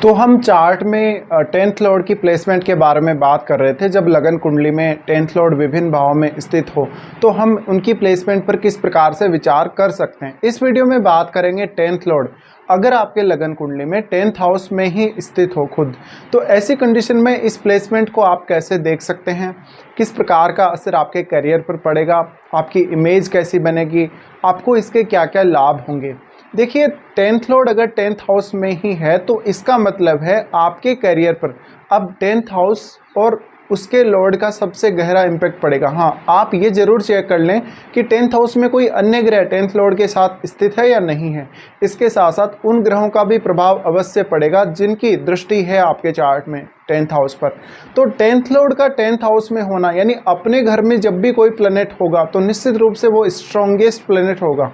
तो हम चार्ट में 10th लॉर्ड की प्लेसमेंट के बारे में बात कर रहे थे। जब लगन कुंडली में 10th लॉर्ड विभिन्न भावों में स्थित हो तो हम उनकी प्लेसमेंट पर किस प्रकार से विचार कर सकते हैं। इस वीडियो में बात करेंगे 10th लॉर्ड अगर आपके लगन कुंडली में 10th हाउस में ही स्थित हो खुद, तो ऐसी कंडीशन में इस प्लेसमेंट को आप कैसे देख सकते हैं, किस प्रकार का असर आपके करियर पर पड़ेगा, आपकी इमेज कैसी बनेगी, आपको इसके क्या क्या लाभ होंगे। देखिए 10th लॉर्ड अगर 10th हाउस में ही है तो इसका मतलब है आपके करियर पर अब 10th हाउस और उसके लॉर्ड का सबसे गहरा इम्पैक्ट पड़ेगा। हाँ, आप ये ज़रूर चेक कर लें कि 10th हाउस में कोई अन्य ग्रह 10th लॉर्ड के साथ स्थित है या नहीं है। इसके साथ साथ उन ग्रहों का भी प्रभाव अवश्य पड़ेगा जिनकी दृष्टि है आपके चार्ट में 10th हाउस पर। तो 10th लॉर्ड का 10th हाउस में होना यानी अपने घर में जब भी कोई प्लैनेट होगा तो निश्चित रूप से वो स्ट्रॉन्गेस्ट प्लैनेट होगा,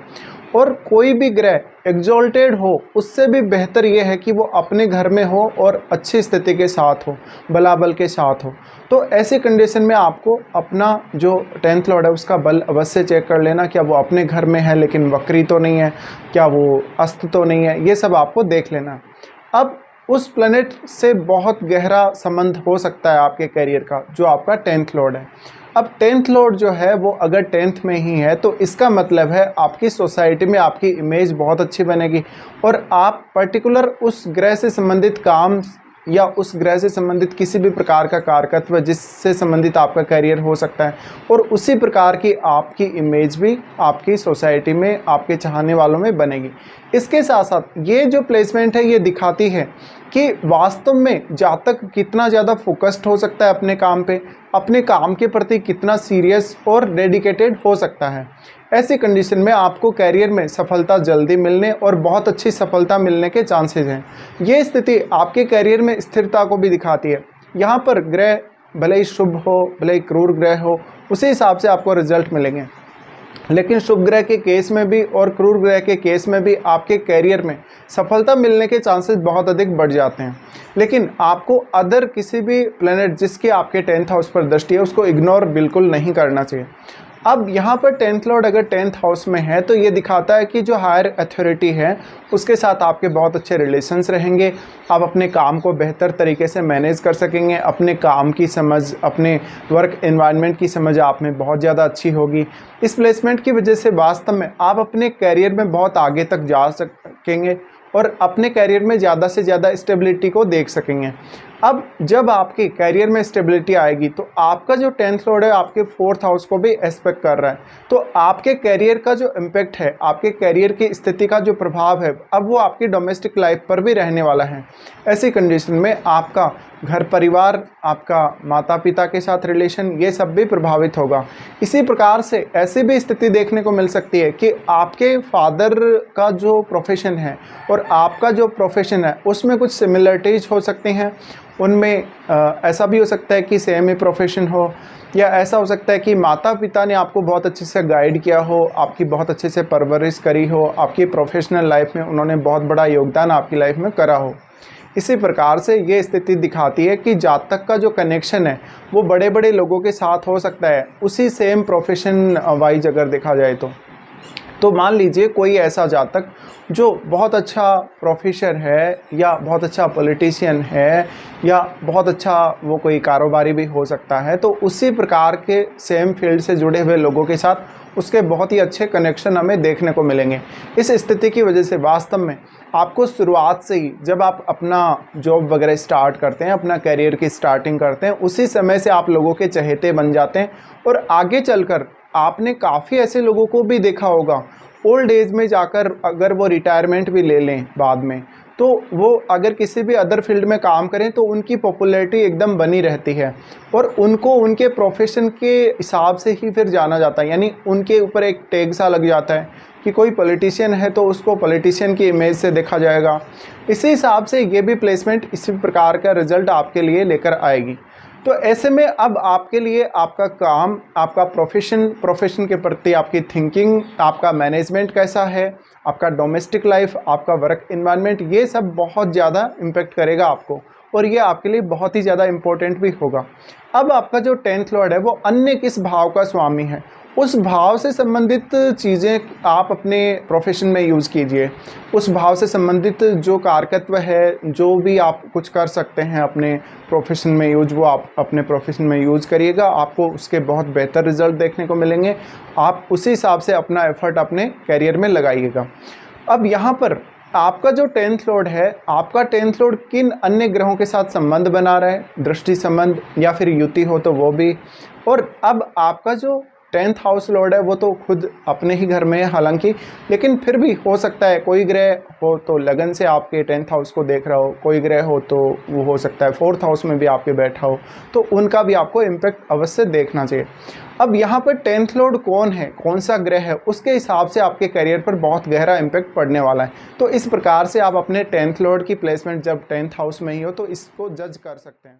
और कोई भी ग्रह एग्जॉल्टेड हो उससे भी बेहतर यह है कि वो अपने घर में हो और अच्छी स्थिति के साथ हो, बलाबल के साथ हो। तो ऐसी कंडीशन में आपको अपना जो 10th लॉर्ड है उसका बल अवश्य चेक कर लेना, क्या वो अपने घर में है लेकिन वक्री तो नहीं है, क्या वो अस्त तो नहीं है, ये सब आपको देख लेना। अब उस प्लैनेट से बहुत गहरा संबंध हो सकता है आपके करियर का जो आपका 10th लॉर्ड है। अब 10th लॉर्ड जो है वो अगर 10th में ही है तो इसका मतलब है आपकी सोसाइटी में आपकी इमेज बहुत अच्छी बनेगी और आप पर्टिकुलर उस ग्रह से संबंधित काम या उस ग्रह से संबंधित किसी भी प्रकार का कारकत्व जिससे संबंधित आपका करियर हो सकता है, और उसी प्रकार की आपकी इमेज भी आपकी सोसाइटी में आपके चाहने वालों में बनेगी। इसके साथ साथ ये जो प्लेसमेंट है ये दिखाती है कि वास्तव में जातक कितना ज़्यादा फोकस्ड हो सकता है अपने काम पे, अपने काम के प्रति कितना सीरियस और डेडिकेटेड हो सकता है। ऐसी कंडीशन में आपको करियर में सफलता जल्दी मिलने और बहुत अच्छी सफलता मिलने के चांसेस हैं। ये स्थिति आपके करियर में स्थिरता को भी दिखाती है। यहाँ पर ग्रह भले ही शुभ हो भले ही क्रूर ग्रह हो, उसी हिसाब से आपको रिजल्ट मिलेंगे। लेकिन शुभ ग्रह के केस में भी और क्रूर ग्रह के केस में भी आपके करियर में सफलता मिलने के चांसेस बहुत अधिक बढ़ जाते हैं। लेकिन आपको अदर किसी भी प्लैनेट जिसकी आपके 10th हाउस पर दृष्टि है उसको इग्नोर बिल्कुल नहीं करना चाहिए। अब यहाँ पर 10th लॉर्ड अगर 10th हाउस में है तो ये दिखाता है कि जो हायर अथॉरिटी है उसके साथ आपके बहुत अच्छे रिलेशंस रहेंगे, आप अपने काम को बेहतर तरीके से मैनेज कर सकेंगे, अपने काम की समझ, अपने वर्क एनवायरनमेंट की समझ आप में बहुत ज़्यादा अच्छी होगी। इस प्लेसमेंट की वजह से वास्तव में आप अपने कैरियर में बहुत आगे तक जा सकेंगे और अपने कैरियर में ज़्यादा से ज़्यादा स्टेबिलिटी को देख सकेंगे। अब जब आपके कैरियर में स्टेबिलिटी आएगी तो आपका जो 10th लॉर्ड है आपके 4th हाउस को भी एस्पेक्ट कर रहा है, तो आपके कैरियर का जो इम्पैक्ट है, आपके कैरियर की स्थिति का जो प्रभाव है, अब वो आपकी डोमेस्टिक लाइफ पर भी रहने वाला है। ऐसी कंडीशन में आपका घर परिवार, आपका माता पिता के साथ रिलेशन, ये सब भी प्रभावित होगा। इसी प्रकार से ऐसी भी स्थिति देखने को मिल सकती है कि आपके फादर का जो प्रोफेशन है और आपका जो प्रोफेशन है उसमें कुछ सिमिलरिटीज हो सकती हैं। उनमें ऐसा भी हो सकता है कि सेम ही प्रोफेशन हो, या ऐसा हो सकता है कि माता पिता ने आपको बहुत अच्छे से गाइड किया हो, आपकी बहुत अच्छे से परवरिश करी हो, आपकी प्रोफेशनल लाइफ में उन्होंने बहुत बड़ा योगदान आपकी लाइफ में करा हो। इसी प्रकार से ये स्थिति दिखाती है कि जातक का जो कनेक्शन है वो बड़े बड़े लोगों के साथ हो सकता है, उसी सेम प्रोफेशन वाइज अगर देखा जाए तो मान लीजिए कोई ऐसा जातक जो बहुत अच्छा प्रोफेसर है या बहुत अच्छा पॉलिटिशियन है या बहुत अच्छा वो कोई कारोबारी भी हो सकता है, तो उसी प्रकार के सेम फील्ड से जुड़े हुए लोगों के साथ उसके बहुत ही अच्छे कनेक्शन हमें देखने को मिलेंगे। इस स्थिति की वजह से वास्तव में आपको शुरुआत से ही जब आप अपना जॉब वगैरह स्टार्ट करते हैं, अपना करियर की स्टार्टिंग करते हैं, उसी समय से आप लोगों के चहेते बन जाते हैं। और आगे चलकर आपने काफ़ी ऐसे लोगों को भी देखा होगा ओल्ड एज में जाकर अगर वो रिटायरमेंट भी ले लें बाद में, तो वो अगर किसी भी अदर फील्ड में काम करें तो उनकी पॉपुलैरिटी एकदम बनी रहती है और उनको उनके प्रोफेशन के हिसाब से ही फिर जाना जाता है। यानी उनके ऊपर एक टैग सा लग जाता है कि कोई पॉलिटिशियन है तो उसको पॉलिटिशियन की इमेज से देखा जाएगा। इसी हिसाब से ये भी प्लेसमेंट इसी प्रकार का रिजल्ट आपके लिए लेकर आएगी। तो ऐसे में अब आपके लिए आपका काम, आपका प्रोफेशन के प्रति आपकी थिंकिंग, आपका मैनेजमेंट कैसा है, आपका डोमेस्टिक लाइफ, आपका वर्क एनवायरनमेंट, ये सब बहुत ज़्यादा इम्पेक्ट करेगा आपको और ये आपके लिए बहुत ही ज़्यादा इम्पोर्टेंट भी होगा। अब आपका जो 10th लॉर्ड है वो अन्य किस भाव का स्वामी है उस भाव से संबंधित चीज़ें आप अपने प्रोफेशन में यूज़ कीजिए। उस भाव से संबंधित जो कारकत्व है, जो भी आप कुछ कर सकते हैं अपने प्रोफेशन में यूज, वो आप अपने प्रोफेशन में यूज़ करिएगा। आपको उसके बहुत बेहतर रिज़ल्ट देखने को मिलेंगे। आप उसी हिसाब से अपना एफ़र्ट अपने करियर में लगाइएगा। अब यहाँ पर आपका जो 10th लॉर्ड है, आपका 10th लॉर्ड किन अन्य ग्रहों के साथ संबंध बना रहा है, दृष्टि संबंध या फिर युति हो तो वो भी। और अब आपका जो 10th हाउस लॉर्ड है वो तो खुद अपने ही घर में है हालांकि, लेकिन फिर भी हो सकता है कोई ग्रह हो तो लगन से आपके 10th हाउस को देख रहा हो, कोई ग्रह हो तो वो हो सकता है 4th हाउस में भी आपके बैठा हो, तो उनका भी आपको इम्पैक्ट अवश्य देखना चाहिए। अब यहाँ पर 10th लॉर्ड कौन है, कौन सा ग्रह है, उसके हिसाब से आपके करियर पर बहुत गहरा इम्पैक्ट पड़ने वाला है। तो इस प्रकार से आप अपने 10th लॉर्ड की प्लेसमेंट जब 10th हाउस में ही हो तो इसको जज कर सकते हैं।